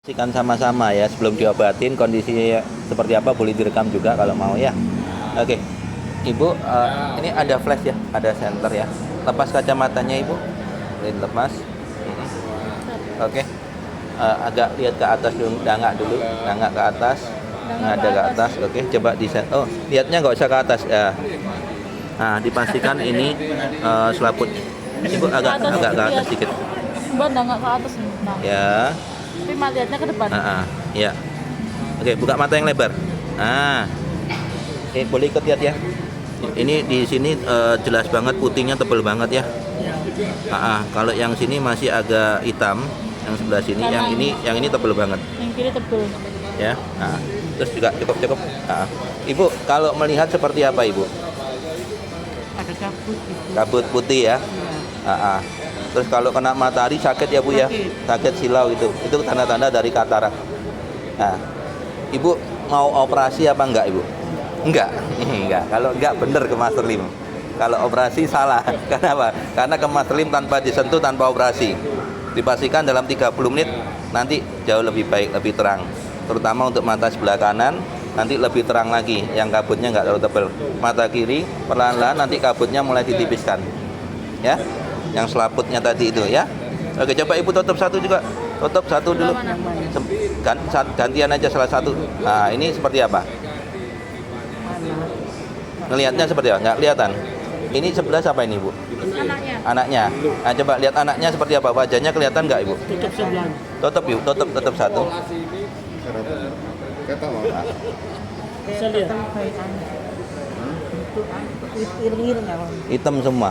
Pastikan sama-sama ya sebelum diobatin kondisi seperti apa boleh direkam juga kalau mau ya. Oke, Ibu, ini ada flash ya, ada senter ya. Lepas kacamatanya Ibu, boleh lepas. Oke, agak lihat ke atas dulu, dangak dulu, dangak ke atas, ngada ke atas. Oke, coba di set. Oh, lihatnya nggak usah ke atas ya. Nah, dipastikan ini selaput. Ibu agak ke atas sedikit. Mbak nggak ke atas nih. Nah, Ya. tapi lihatnya ke depan. Ya. Oke, buka mata yang lebar. Boleh ikut lihat ya. Ini di sini jelas banget putihnya tebal banget ya. Kalau yang sini masih agak hitam, yang sebelah sini, yang ini tebal banget. Yang kiri tebal. Ya. Terus juga cukup. Ibu, kalau melihat seperti apa Ibu? Ada kabut. Kabut putih ya. Terus kalau kena matahari sakit ya Bu ya? Sakit silau itu tanda-tanda dari katarak. Nah, Ibu mau operasi apa enggak Ibu? Enggak. Kalau enggak bener ke Mas Lim. Kalau operasi salah. Kenapa? Karena ke Mas Lim tanpa disentuh, tanpa operasi. Dipastikan dalam 30 menit nanti jauh lebih baik, lebih terang. Terutama untuk mata sebelah kanan nanti lebih terang lagi, yang kabutnya enggak terlalu tebal. Mata kiri perlahan-lahan nanti kabutnya mulai ditipiskan. Ya. Yang selaputnya tadi itu ya. Oke, coba Ibu tutup satu juga. Tutup satu dulu. Gantian aja salah satu. Nah, ini seperti apa? Ngelihatnya seperti apa? Nggak kelihatan. Ini sebelah siapa ini, Bu? Anaknya. Nah, coba lihat anaknya seperti apa? Wajahnya kelihatan nggak, Ibu? Tutup sebelah. Tutup, Ibu. Tutup satu. Bisa lihat. Ireng-ireng ya, Bang. Hitam semua.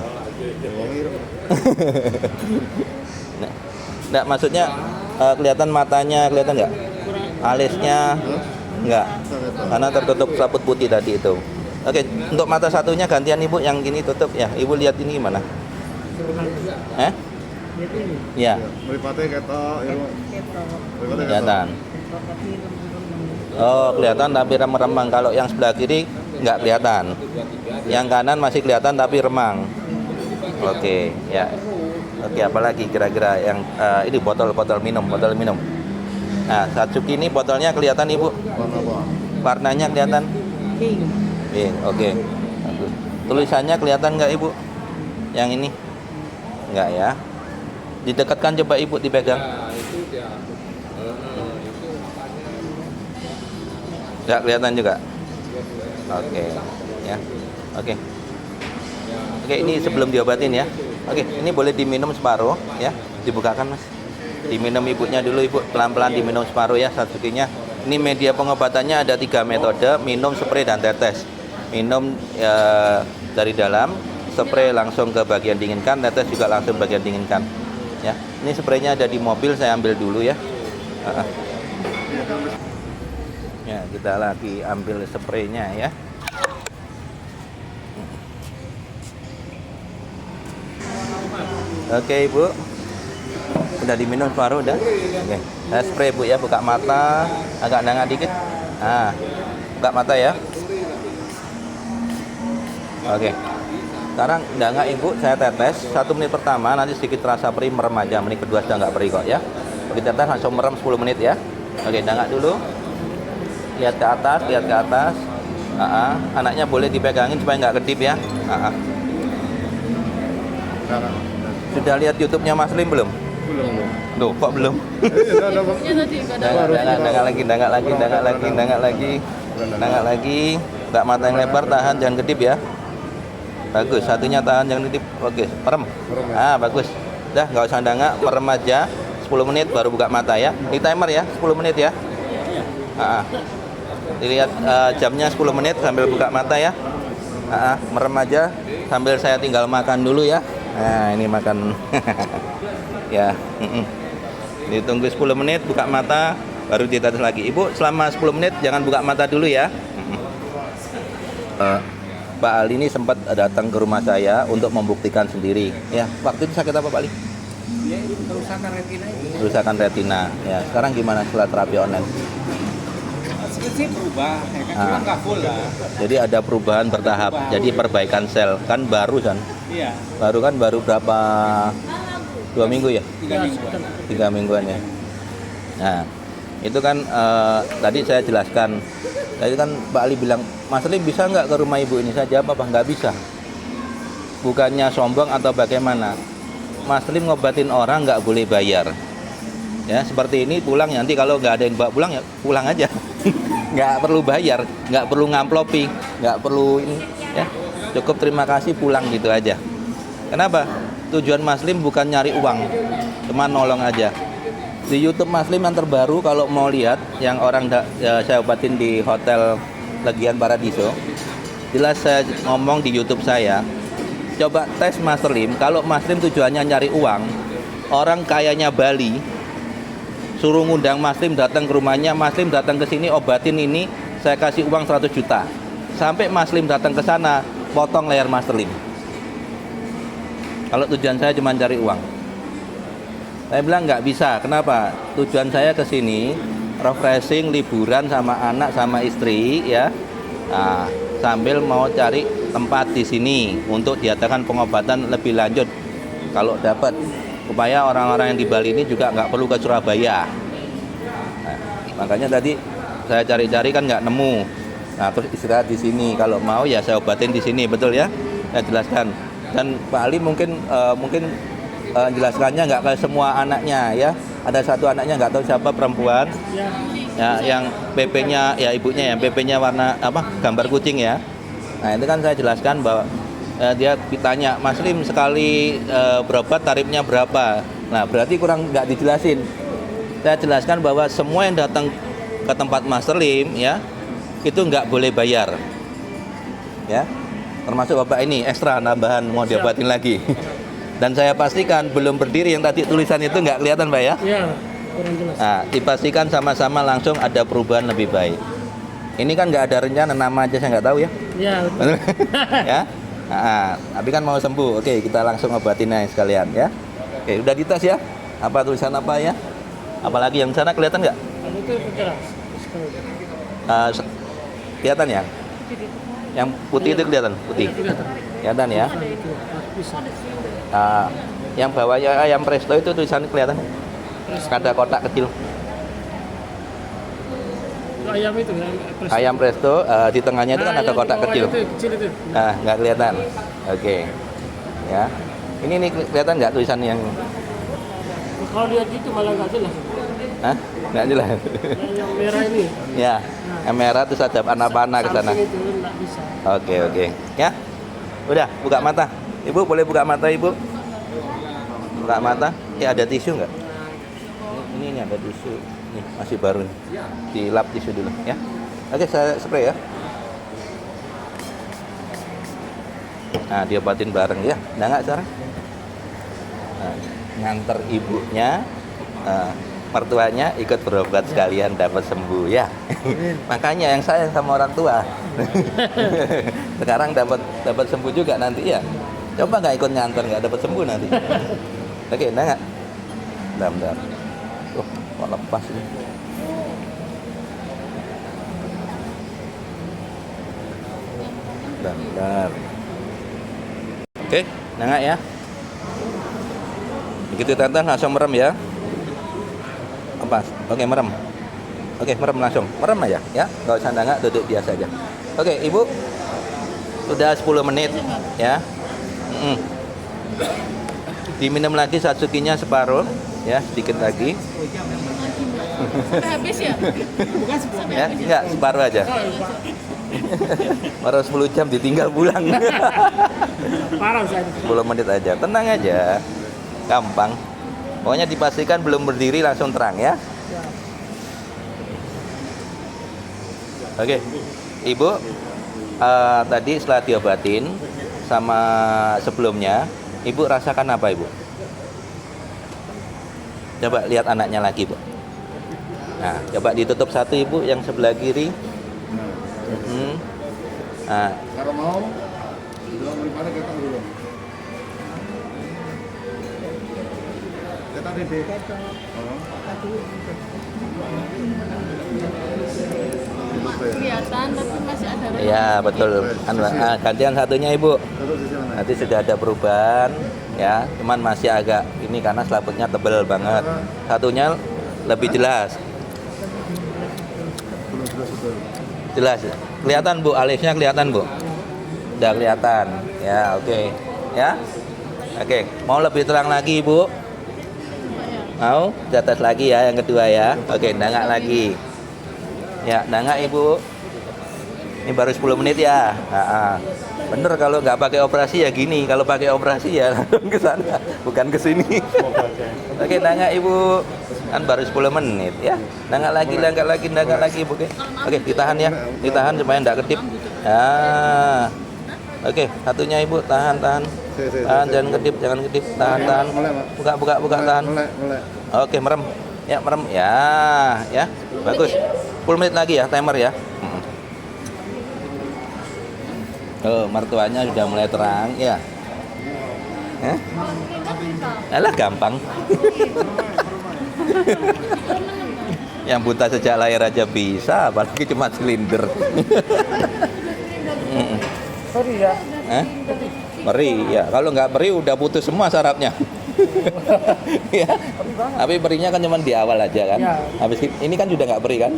Nggak, maksudnya kelihatan matanya, kelihatan nggak? Alisnya nggak, karena tertutup selaput putih tadi itu. Oke, untuk mata satunya gantian Ibu, yang gini tutup ya. Ibu lihat ini gimana? Ya. Kelihatan. Oh, kelihatan tapi remang-remang. Kalau yang sebelah kiri nggak kelihatan. Yang kanan masih kelihatan tapi remang. Oke, ya. Oke, apalagi kira-kira yang ini botol minum. Nah, Satsuki ini botolnya kelihatan Ibu? Warnanya kelihatan? Pink. Oke. Tulisannya kelihatan nggak Ibu? Yang ini? Nggak ya. Didekatkan coba Ibu, dipegang. Nggak kelihatan juga. Oke, ya. Oke, ini sebelum diobatin ya. Oke, ini boleh diminum separuh ya. Dibukakan Mas. Diminum Ibunya dulu Ibu, pelan-pelan diminum separuh ya Satsukinya. Ini media pengobatannya ada 3 metode, minum, spray, dan tetes. Minum dari dalam, spray langsung ke bagian dinginkan, tetes juga langsung bagian dinginkan. Ya, ini spraynya ada di mobil, saya ambil dulu ya. Ya, kita lagi ambil spraynya ya. Oke Ibu, udah diminum separuh udah. Oke, nah, spray Bu ya, buka mata, agak nengah dikit. Nah, buka mata ya. Oke, sekarang nggak Ibu, saya tetes 1 menit pertama, nanti sedikit terasa perih, merem aja. Menit kedua sudah nggak perih kok ya. Begitu tetes langsung merem 10 menit ya. Oke, nggak dulu. Lihat ke atas. Anaknya boleh dipegangin supaya nggak kedip ya. Sudah lihat YouTube-nya Mas Lim belum? Belum. Loh, kok belum? Dangak lagi. Buka mata yang lebar, tahan, jangan kedip ya. Bagus, satunya tahan, jangan kedip. Oke, merem. Bagus. Udah, nggak usah dangak, merem aja. 10 menit baru buka mata ya. Ini timer ya, 10 menit ya. Dilihat jamnya 10 menit sambil buka mata ya. Merem aja sambil saya tinggal makan dulu ya. Nah, ini makan. Ya. Ditunggu 10 menit, buka mata, baru ditetes lagi. Ibu, selama 10 menit jangan buka mata dulu ya. Pak Ali ini sempat datang ke rumah saya untuk membuktikan sendiri. Ya, waktu itu sakit apa Pak Ali? Ya, kerusakan retina itu. Kerusakan retina. Ya, sekarang gimana setelah terapi online? Sedikit berubah, ya kan, cuma nggak full lah. Jadi ada perubahan bertahap. Jadi perbaikan sel kan baru kan? Iya. Baru berapa? 2 minggu ya? 3 mingguan. 3 mingguan ya. Nah, Itu kan tadi saya jelaskan. Tadi kan Pak Ali bilang, Mas Lim bisa nggak ke rumah ibu ini? Saya jawab apa? Nggak bisa. Bukannya sombong atau bagaimana. Mas Lim ngobatin orang nggak boleh bayar. Ya seperti ini pulang nanti kalau nggak ada yang bawa pulang ya pulang aja. Nggak perlu bayar, nggak perlu ngamplopi, nggak perlu ini. Ya cukup terima kasih pulang gitu aja. Kenapa? Tujuan Mas Lim bukan nyari uang, cuma nolong aja. Di YouTube Mas Lim yang terbaru kalau mau lihat yang orang saya obatin di Hotel Legian Paradiso, jelas saya ngomong di YouTube saya. Coba tes Mas Lim, kalau Mas Lim tujuannya nyari uang, orang kayanya Bali suruh ngundang Mas Lim datang ke rumahnya, Mas Lim datang ke sini obatin ini, saya kasih uang 100 juta. Sampai Mas Lim datang ke sana, potong leher Mas Lim. Kalau tujuan saya cuma cari uang. Saya bilang nggak bisa. Kenapa? Tujuan saya ke sini refreshing, liburan sama anak sama istri ya. Nah, sambil mau cari tempat di sini untuk diadakan pengobatan lebih lanjut kalau dapat. Supaya orang-orang yang di Bali ini juga nggak perlu ke Surabaya. Nah, makanya tadi saya cari-cari kan nggak nemu. Nah, terus istirahat di sini. Kalau mau ya saya obatin di sini, betul ya? Saya jelaskan. Dan Pak Ali mungkin jelaskannya nggak ke semua anaknya ya. Ada satu anaknya nggak tahu siapa perempuan ya, yang PP-nya ya ibunya ya PP-nya warna apa gambar kucing ya. Nah itu kan saya jelaskan bahwa dia ditanya Mas Lim sekali berobat tarifnya berapa. Nah berarti kurang nggak dijelasin. Saya jelaskan bahwa semua yang datang ke tempat Mas Lim ya itu nggak boleh bayar ya, termasuk bapak ini ekstra tambahan mau diobatin lagi. Dan saya pastikan belum berdiri yang tadi tulisan itu nggak kelihatan Pak ya? Iya, kurang jelas. Nah, dipastikan sama-sama langsung ada perubahan lebih baik. Ini kan nggak ada rencana, nama aja saya nggak tahu ya? Iya. Ya? Nah, tapi kan mau sembuh, oke kita langsung obatin aja sekalian ya. Oke, udah dites ya? Apa tulisan apa ya? Apalagi yang sana kelihatan nggak? Itu keras. Kelihatan ya? Yang putih itu kelihatan? Putih? Kelihatan ya? Yang bawahnya ayam presto itu tulisannya kelihatan? Ada kotak kecil. Ayam itu Ayam presto di tengahnya itu kan ada kotak kecil. Kecil itu. Nah, nggak kelihatan. Oke. Ya. Ini kelihatan nggak tulisan yang? Kalau lihat gitu malah nggak jelas. Hah? Nggak jelas. Yang merah ini. Ya. Yang merah terus ada panah-panah ke sana. Samping itu nggak bisa. Oke. Ya. Udah, buka mata. Ibu boleh buka mata Ibu? Buka mata. Ya ada tisu nggak? Ini ada tisu. Nih masih baru nih. Dilap tisu dulu ya. Oke saya spray ya. Nah diobatin bareng ya. Udah nggak sekarang? Nah, nganter ibunya, mertuanya ikut berobat sekalian dapat sembuh ya. Makanya yang sayang sama orang tua. Sekarang dapat sembuh juga nanti ya. Coba nggak ikut nganter nggak dapat sembuh nanti. Oke, enggak? Bentar. Kok lepas ini. Bentar. Oke, enggak ya? Begitu tantang langsung merem ya. Lepas. Oke, merem. Oke, merem langsung. Merem aja ya. Nggak usah nengak, duduk biasa aja. Oke, Ibu. Sudah 10 menit ya. Diminum lagi satsukinya separuh ya, sedikit lagi. Sampai habis ya? Bukan sampai Ya, habis ya? enggak, separuh aja. Baru 10 jam ditinggal pulang. Parah saya. 10 menit aja, tenang aja. Gampang. Pokoknya dipastikan belum berdiri langsung terang ya. Oke. Ibu tadi setelah diobatin sama sebelumnya, Ibu rasakan apa Ibu? Coba lihat anaknya lagi Bu. Nah, coba ditutup satu Ibu yang sebelah kiri. Nah, Kalau mau, bilang di mana kita dulu. Kita di Kelihatan tapi masih ada rasa. iya betul. Gantian satunya Ibu. Nanti sudah ada perubahan ya, cuman masih agak ini karena selaputnya tebal banget. Satunya lebih jelas. Jelas. Kelihatan Bu, alisnya kelihatan Bu. Udah kelihatan. Ya, oke. Ya. Oke, mau lebih terang lagi Bu? Mau? Di atas lagi ya yang kedua ya. Oke, nggak lagi. Ya, nggak Ibu. Ini baru 10 menit ya. Bener kalau nggak pakai operasi ya gini. Kalau pakai operasi ya langsung ke sana, bukan ke sini. Oke, nggak Ibu. Kan baru 10 menit ya. Nggak lagi Ibu. Oke, ditahan ya. Ditahan supaya nggak kedip. Ya. Oke, satunya Ibu, tahan. Tahan, jangan kedip. Tahan. Buka, tahan. Oke, merem. Ya, merem. Ya. Bagus. 10 menit lagi ya, timer ya. Oh, mertuanya sudah mulai terang ya. Alah gampang. Yang buta sejak lahir aja bisa, apalagi cuma silinder. Sorry ya. Peri ya. Kalau nggak peri udah putus semua sarafnya. Ya. Tapi perinya kan cuma di awal aja kan. Ya. Habis ini kan sudah nggak peri kan?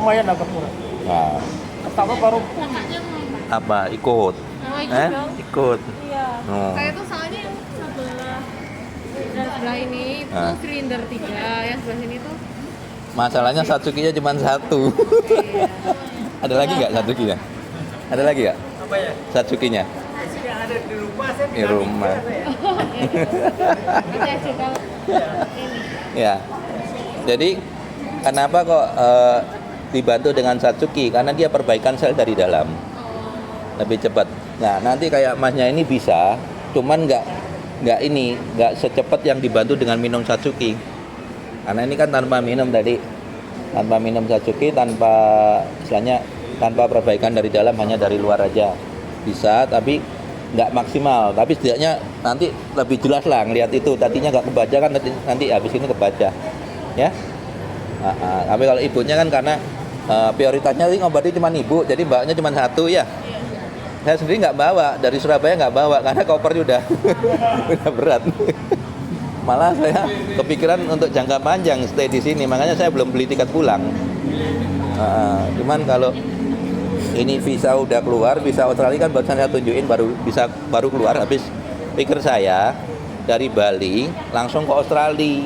Lumayan agak murah. Nah, Pertama baru apa ikut? Ikut. Iya. Oh. Saya tuh soalnya yang sebelah ini itu Ah. silinder 3, yang sebelah sini tuh Masalahnya Satsuki-nya cuma satu. iya. Ada lagi nggak Satsuki-nya? Ada lagi nggak? apa ya? Satsuki-nya? Yang ada di rumah saya Di rumah. Kita coba ini. Ya. Jadi kenapa kok dibantu dengan Satsuki? Karena dia perbaikan sel dari dalam. Lebih cepat. Nah, nanti kayak masnya ini bisa, cuman nggak secepat yang dibantu dengan minum Satsuki. Karena ini kan tanpa minum tadi. Tanpa minum Satsuki, tanpa perbaikan dari dalam, hanya dari luar aja. Bisa, tapi nggak maksimal. Tapi setidaknya nanti lebih jelas lah ngelihat itu. Tadinya nggak kebaca kan, nanti habis ini kebaca. Ya. Tapi kalau ibunya kan karena prioritasnya sih ngobati cuma ibu, jadi mbaknya cuma satu ya. Saya sendiri nggak bawa, dari Surabaya nggak bawa karena kopernya udah udah berat. Malah saya kepikiran untuk jangka panjang stay di sini, makanya saya belum beli tiket pulang. Cuman kalau ini visa udah keluar, visa Australia kan barusan saya tunjukin baru keluar, habis pikir saya dari Bali langsung ke Australia.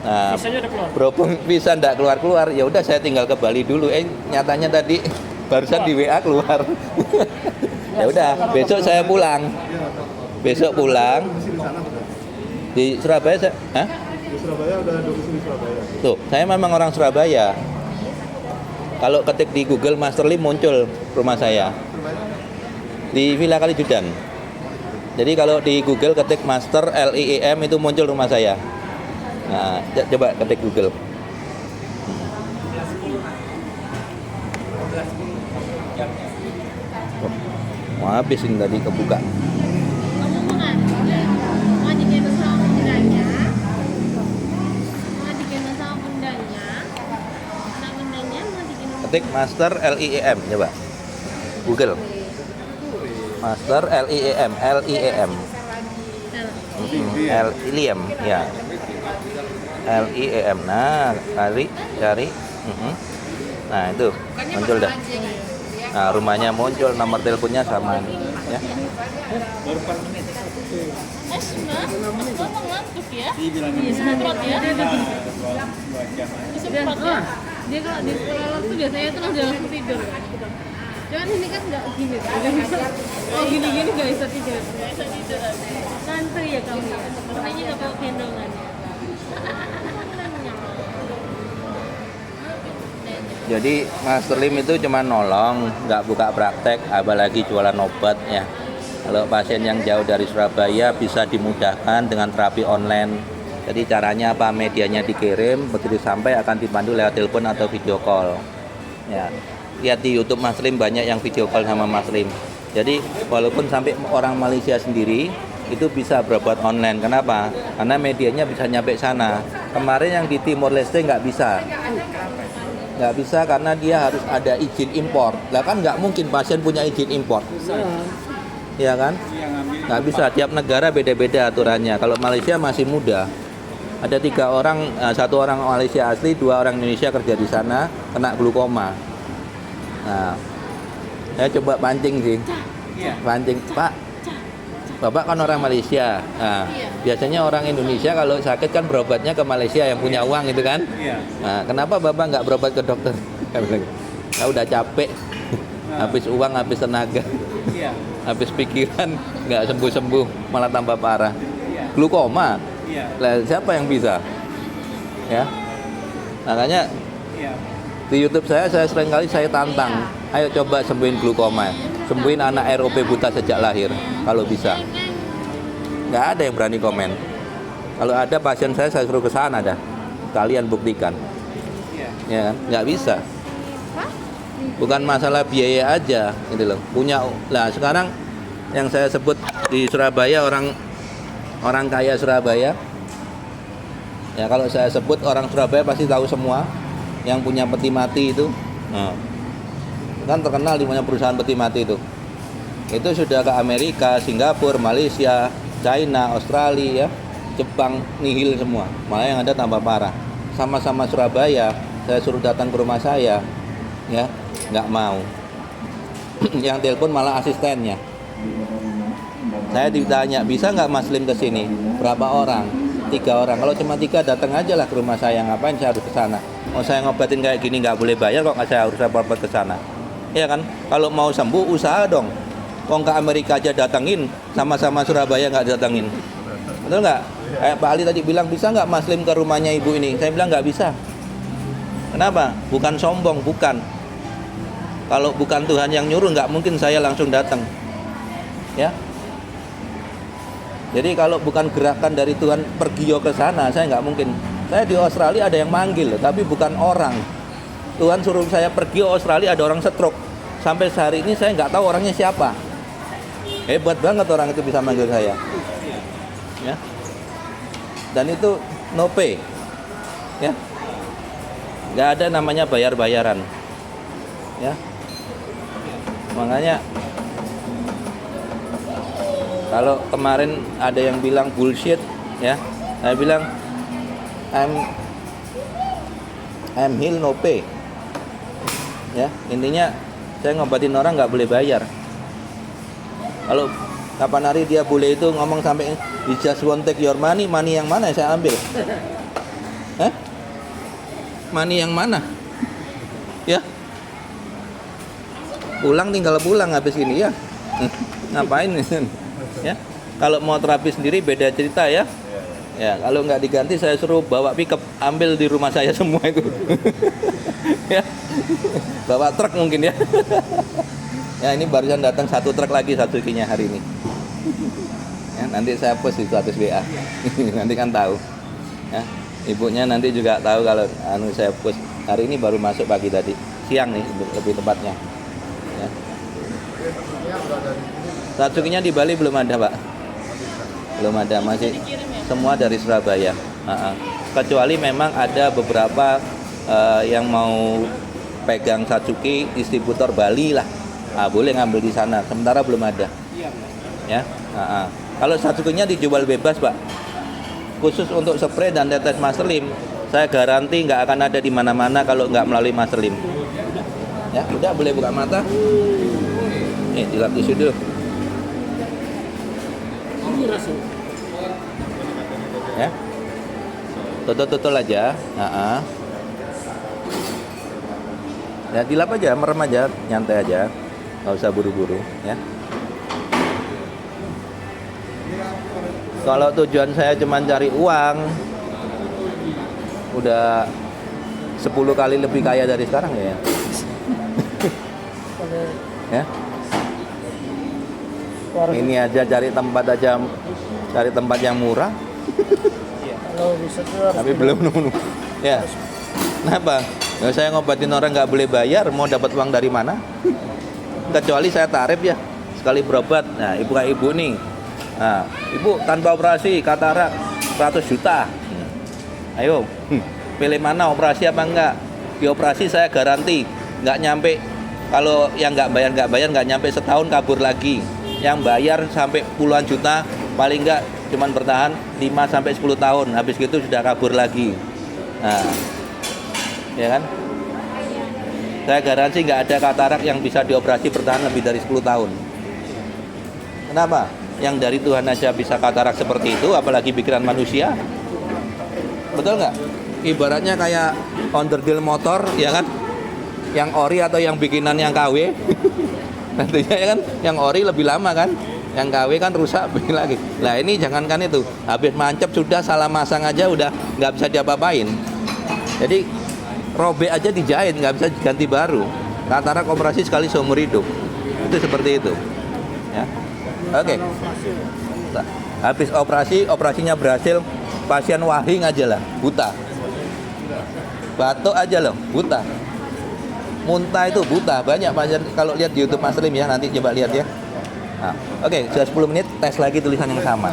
Nah, Visanya udah keluar. berhubung visa nggak keluar, ya udah saya tinggal ke Bali dulu. Nyatanya tadi barusan di WA keluar. Ya udah, besok saya pulang. Besok pulang. Di Surabaya saya, Di Surabaya udah domisili Surabaya. Tuh, saya memang orang Surabaya. Kalau ketik di Google Master Lim muncul rumah saya. Di Villa Kalijudan. Jadi kalau di Google ketik Master LIEM itu muncul rumah saya. Nah, coba ketik Google. Wah, habis ini tadi kebuka. Kamu mau digendong sama bundanya, mau digendong sama bundanya, anak bundanya mau digendong. Ketik Master LIEM coba. Google. Master LIEM. LIEM ya. LIEM. Nah, cari. Nah, itu muncul dah. Nah, rumahnya muncul, nomor teleponnya sama nih, ya. Ngomong ngantuk ya? Dibilangin Semprot ya? dua jam. Semprot ya? Dia kalau di sekolah tuh biasanya itu udah langsung tidur. Cuman ini kan nggak gini, nggak bisa. Oh gini-gini nggak bisa tidur. Nggak bisa tidur. Santai ya kamu ya. Makanya nggak bawa gendongan. Jadi Master Lim itu cuma nolong, nggak buka praktek, apalagi jualan obat ya. Kalau pasien yang jauh dari Surabaya bisa dimudahkan dengan terapi online. Jadi caranya apa? Medianya dikirim, begitu sampai akan dipandu lewat telepon atau video call. Ya, lihat di YouTube Mas Lim banyak yang video call sama Mas Lim. Jadi walaupun sampai orang Malaysia sendiri itu bisa berobat online. Kenapa? Karena medianya bisa nyampe sana. Kemarin yang di Timor Leste nggak bisa. Nggak bisa karena dia harus ada izin impor. Lah kan nggak mungkin pasien punya izin impor. Ya kan? Nggak bisa, tiap negara beda-beda aturannya. Kalau Malaysia masih mudah. Ada 3 orang, 1 orang Malaysia asli, 2 orang Indonesia kerja di sana, kena glukoma. Nah, saya coba pancing sih, Iya. pancing, Pak. Bapak kan orang Malaysia. Nah, biasanya orang Indonesia kalau sakit kan berobatnya ke Malaysia yang punya uang itu kan. Iya. Nah, kenapa Bapak nggak berobat ke dokter? Saya bilang, saya udah capek, habis uang, habis tenaga, Iya. habis pikiran, nggak sembuh-sembuh, malah tambah parah. Iya. Glukoma. Iya. Lah siapa yang bisa? Ya. Makanya Iya. di YouTube saya sering kali saya tantang. Ayo coba sembuhin glukoma. Sembuhin anak ROP buta sejak lahir kalau bisa. Nggak ada yang berani komen. Kalau ada pasien saya suruh ke sana dah. Kalian buktikan. Iya. Ya kan? Nggak bisa. Bukan masalah biaya aja gitu loh. Punya lah sekarang yang saya sebut di Surabaya orang kaya Surabaya. Ya kalau saya sebut orang Surabaya pasti tahu semua yang punya peti mati itu. Nah, kan terkenal di mana perusahaan peti mati itu. Itu sudah ke Amerika, Singapura, Malaysia, China, Australia, ya, Jepang, nihil semua. Malah yang ada tambah parah. Sama-sama Surabaya, saya suruh datang ke rumah saya, ya, nggak mau. Yang telepon malah asistennya. Saya ditanya, bisa nggak Mas Lim ke sini? Berapa orang? 3 orang. Kalau cuma 3 datang aja lah ke rumah saya. Ngapain saya harus ke sana? Mau saya ngobatin kayak gini nggak boleh bayar kok, nggak saya harus repot ke sana. Iya kan? Kalau mau sembuh usaha dong. Kok ke Amerika aja datengin, sama-sama Surabaya nggak datengin. Betul nggak? Kayak Pak Ali tadi bilang, bisa nggak Mas Lim ke rumahnya ibu ini? Saya bilang nggak bisa. Kenapa? Bukan sombong, bukan. Kalau bukan Tuhan yang nyuruh, nggak mungkin saya langsung datang. Ya. Jadi kalau bukan gerakan dari Tuhan pergi ke sana, saya nggak mungkin. Saya di Australia ada yang manggil, tapi bukan orang. Tuhan suruh saya pergi ke Australia, ada orang stroke. Sampai sehari ini saya nggak tahu orangnya siapa. Hebat banget orang itu bisa manggil saya. Ya. Dan itu no pay. Ya. Nggak ada namanya bayar-bayaran. Ya. Makanya kalau kemarin ada yang bilang bullshit, ya, saya bilang I'm heal no pay. Ya, intinya saya ngobatin orang nggak boleh bayar. Kalau kapan hari dia boleh itu ngomong sampai he just won't take your money, money yang mana saya ambil? Money yang mana? Ya, pulang tinggal pulang habis ini ya. Ngapain? Ya, kalau mau terapi sendiri beda cerita ya. Ya, kalau nggak diganti saya suruh bawa pickup, ambil di rumah saya semua itu. Ya, bawa truk mungkin ya. Ya, ini barusan datang 1 truk lagi Satsuki-nya hari ini. Ya, nanti saya post di status WA. Nanti kan tahu. Ya, ibunya nanti juga tahu kalau saya post hari ini baru masuk pagi tadi, siang nih lebih tepatnya. Ya. Satsuki-nya di Bali belum ada, Pak. Belum ada, masih semua dari Surabaya. Kecuali memang ada beberapa yang mau pegang Satsuki distributor Bali lah. Boleh ngambil di sana. Sementara belum ada. Ya. Kalau Satsuki-nya dijual bebas, Pak. Khusus untuk spray dan tetes Mas Lim, saya garansi nggak akan ada di mana-mana kalau nggak melalui Mas Lim. Ya, udah boleh buka mata. Dilap tisu dulu. Ya, tutul aja. Ya, dilap aja, merem aja, nyantai aja, nggak usah buru-buru, ya. Kalau tujuan saya cuma cari uang, udah 10 kali lebih kaya dari sekarang ya. Ya. Ini aja cari tempat yang murah. Kalau bisa tuh harus Tapi belum nemu. Ya. Kenapa? Ya, saya ngobatin orang nggak boleh bayar, mau dapat uang dari mana? Kecuali saya tarif ya, sekali berobat. Nah, ibu nih. Nah, ibu tanpa operasi katarak 100 juta. Ayo, pilih mana, operasi apa enggak? Di operasi saya garansi nggak nyampe. Kalau yang nggak bayar nggak nyampe setahun kabur lagi. Yang bayar sampai puluhan juta, paling nggak cuman bertahan 5 sampai 10 tahun, habis gitu sudah kabur lagi. Nah, ya kan? Saya garansi nggak ada katarak yang bisa dioperasi bertahan lebih dari 10 tahun. Kenapa? Yang dari Tuhan aja bisa katarak seperti itu, apalagi pikiran manusia. Betul nggak? Ibaratnya kayak onderdil motor, ya kan? Yang ori atau yang bikinan yang KW. Nantinya ya kan, yang ori lebih lama kan? Yang KW kan rusak bikin lagi. Nah ini jangankan itu, habis mancep sudah salah masang aja udah nggak bisa diapa-apain. Jadi robek aja dijahit, nggak bisa ganti baru. Katarak operasi sekali seumur hidup. Itu seperti itu. Ya. Oke. Nah, habis operasinya berhasil, pasien wahing aja lah, buta. Batuk aja loh, buta. Muntah itu buta. Banyak pasien kalau lihat di YouTube Mas Lim ya, nanti coba lihat ya. Nah, oke, sudah 10 menit, tes lagi tulisan yang sama.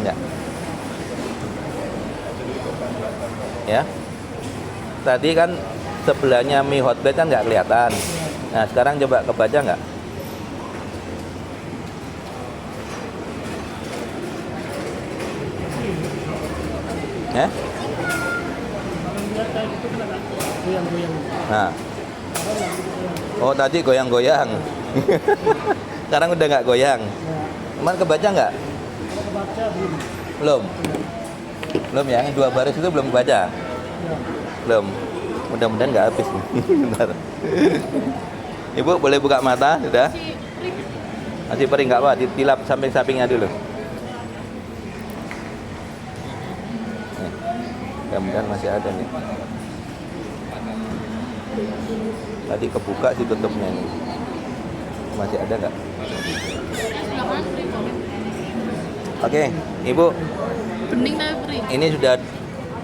Enggak. Ya. Tadi kan sebelahnya Mi Hotplate kan nggak kelihatan. Nah, sekarang coba kebaca nggak? Ya? Nah. Oh, tadi goyang-goyang. Sekarang udah nggak goyang. Cuman kebaca nggak? Belum. Belum ya, yang 2 baris itu belum kebaca. Belum. Mudah-mudahan nggak habis. Bentar. Ibu boleh buka mata, sudah? Masih perih nggak apa? Dilap samping-sampingnya dulu. Mudah-mudahan masih ada nih. Tadi kebuka sih tutupnya ini. Masih ada nggak? Oke, Ibu. Bening tapi perih. Ini sudah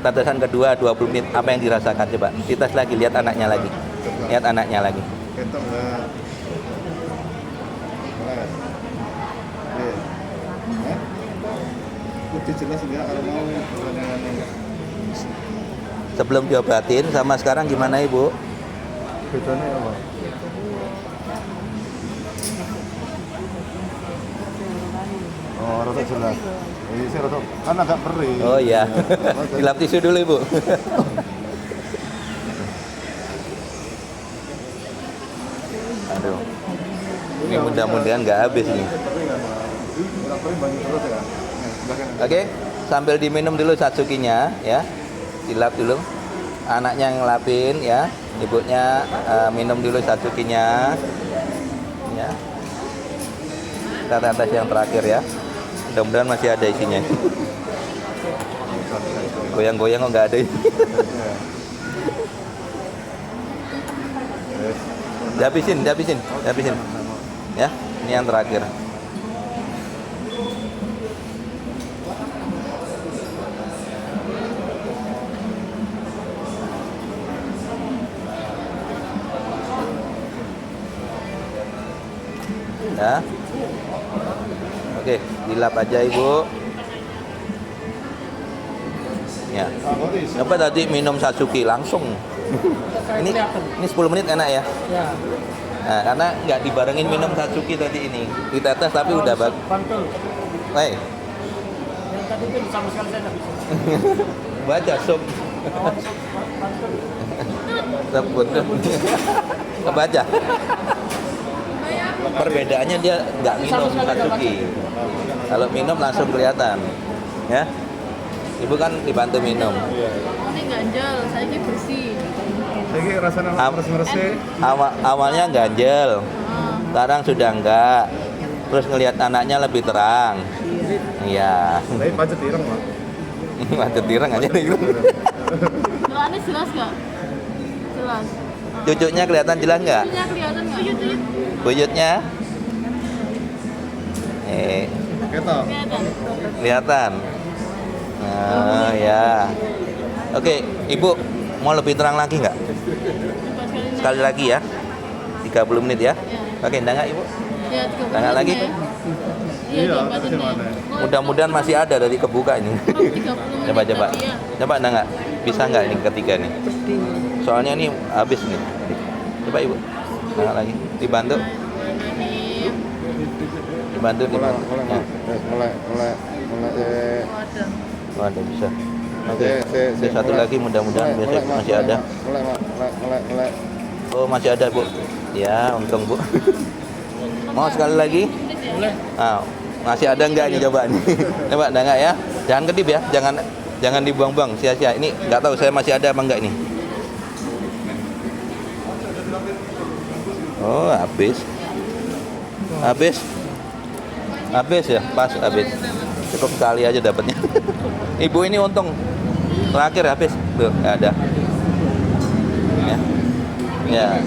tetesan kedua 20 menit. Apa yang dirasakan coba? Dites lagi, lihat anaknya lagi. Lihat anaknya lagi. Ketok nggak? Iya. Hah? Putih jelas nggak kalau mau aneh-aneh. Sebelum diobatin sama sekarang gimana Ibu? Bedanya apa? Oh, rasa jelas. Ini sih rasa kan agak perih. Oh iya. Dilap tisu dulu Ibu. Aduh. Ini mudah-mudahan nggak habis nih. Nggak perih banyak terus ya. Oke, sambil diminum dulu Satsukinya ya. Dilap dulu. Anaknya yang ngelapin ya. Ibunya minum dulu Satsukinya. Ya. Kita tes yang terakhir ya. Mudah-mudahan masih ada isinya. Goyang-goyang kok nggak ada. Dihabisin. Ya, ini yang terakhir. Ya. Oke, dilap aja Ibu. Ya. Apa tadi minum Satsuki langsung? ini 10 menit enak ya? Ya. Nah, karena nggak dibarengin minum Satsuki tadi ini. Ditetes tapi udah bagus. Pantul. Hey. Yang tadi itu sama sekali saya nggak bisa. Baca sup. Sup buntu. Kebaca. Perbedaannya dia nggak minum Satsuki. Kalau minum langsung kelihatan. Ya. Ibu kan dibantu minum. Oh, ini ganjel, saya ini bersih. Saya rasanya meres-meresnya. Awalnya ganjel. Sekarang sudah enggak. Terus ngelihat anaknya lebih terang. Iya. Tapi pacet ireng, Pak. Pacet ireng aja nih. Kalau ini jelas nggak? Jelas. Cucunya kelihatan jelas nggak? Cucunya kelihatan nggak? Buyutnya? Ketok. Kelihatan. Kelihatan. Nah, ya. Oke, Ibu mau lebih terang lagi nggak? Sekali lagi ya. 30 menit ya. Oke, enggak Ibu? Ya, 30 Tangan lagi? menit ya. Iya, Iya, 24 terus menit. mana? Mudah-mudahan masih ada dari kebuka ini. 30 menit Coba. tadi ya. Coba enggak? Bisa nggak ini ketiga nih? Soalnya ini habis nih. Coba ibu. Nah, lagi. Dibantu. Dibantu. Mulai, Ya. mulai. Oh, ada bisa. Oke. Satu lagi mudah-mudahan besok masih ada. Mulai. Oh, masih ada, Bu. Ya, untung, Bu. Mau sekali lagi? Boleh. Ah, masih ada enggak ini coba nih? Coba ada enggak ya? Jangan kedip ya, jangan dibuang-buang sia-sia. Ini enggak tahu saya masih ada apa enggak ini. Oh, habis. Habis ya, pas habis. Cukup sekali aja dapatnya. Ibu ini untung. Terakhir habis. Tuh, enggak ada. Ya.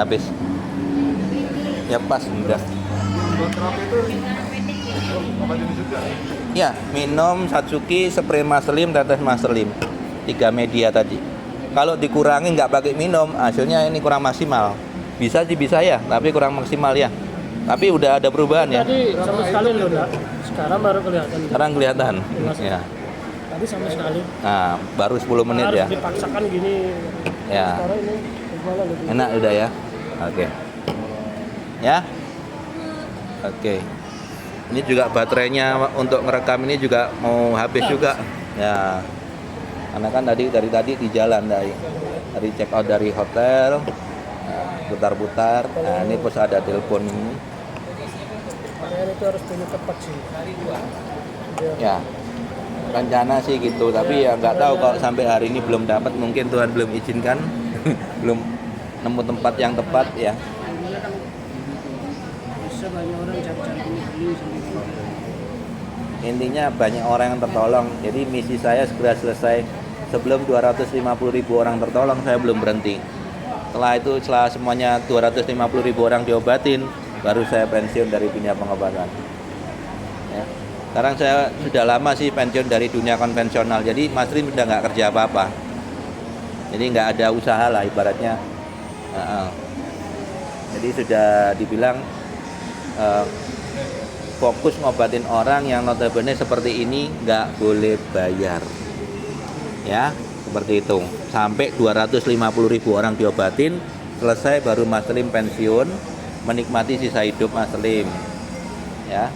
Habis. Ya pas udah. Ya, minum Satsuki, spray Maslim, tetes Maslim. 3 media tadi. Kalau dikurangi nggak pakai minum, hasilnya ini kurang maksimal. Bisa sih bisa ya, tapi kurang maksimal ya. Tapi udah ada perubahan ya. Tadi sama sekali loh, Dak. Sekarang baru kelihatan. Sekarang kelihatan. Ya. Tadi sama sekali. Nah, baru 10 menit Harus ya. dipaksakan gini. Ya. Sekarang ini gimana lebih? Enak udah ya. Oke. Ya. Oke. Ini juga baterainya untuk ngerekam ini juga mau habis juga. Ya. Karena kan dari tadi di jalan dari check out dari hotel, putar-putar. Nah, ini pas ada telepon ini. Pakaian itu harus pilih tepat sih. Ya. Rencana sih gitu, tapi ya nggak tahu kalau sampai hari ini belum dapat, mungkin Tuhan belum izinkan, belum nemu tempat yang tepat ya. Bisa banyak orang cari-cari beli sendiri. Intinya banyak orang yang tertolong. Jadi misi saya segera selesai. Sebelum 250.000 orang tertolong, saya belum berhenti. Setelah semuanya 250.000 orang diobatin, baru saya pensiun dari dunia pengobatan. Ya. Sekarang saya sudah lama sih pensiun dari dunia konvensional. Jadi Mas Rim udah nggak kerja apa-apa. Jadi nggak ada usaha lah ibaratnya. Jadi sudah dibilang fokus ngobatin orang yang notabene seperti ini nggak boleh bayar. Ya, seperti itu. Sampai 250.000 orang diobatin, selesai baru Mas Lim pensiun, menikmati sisa hidup Mas Lim. Ya.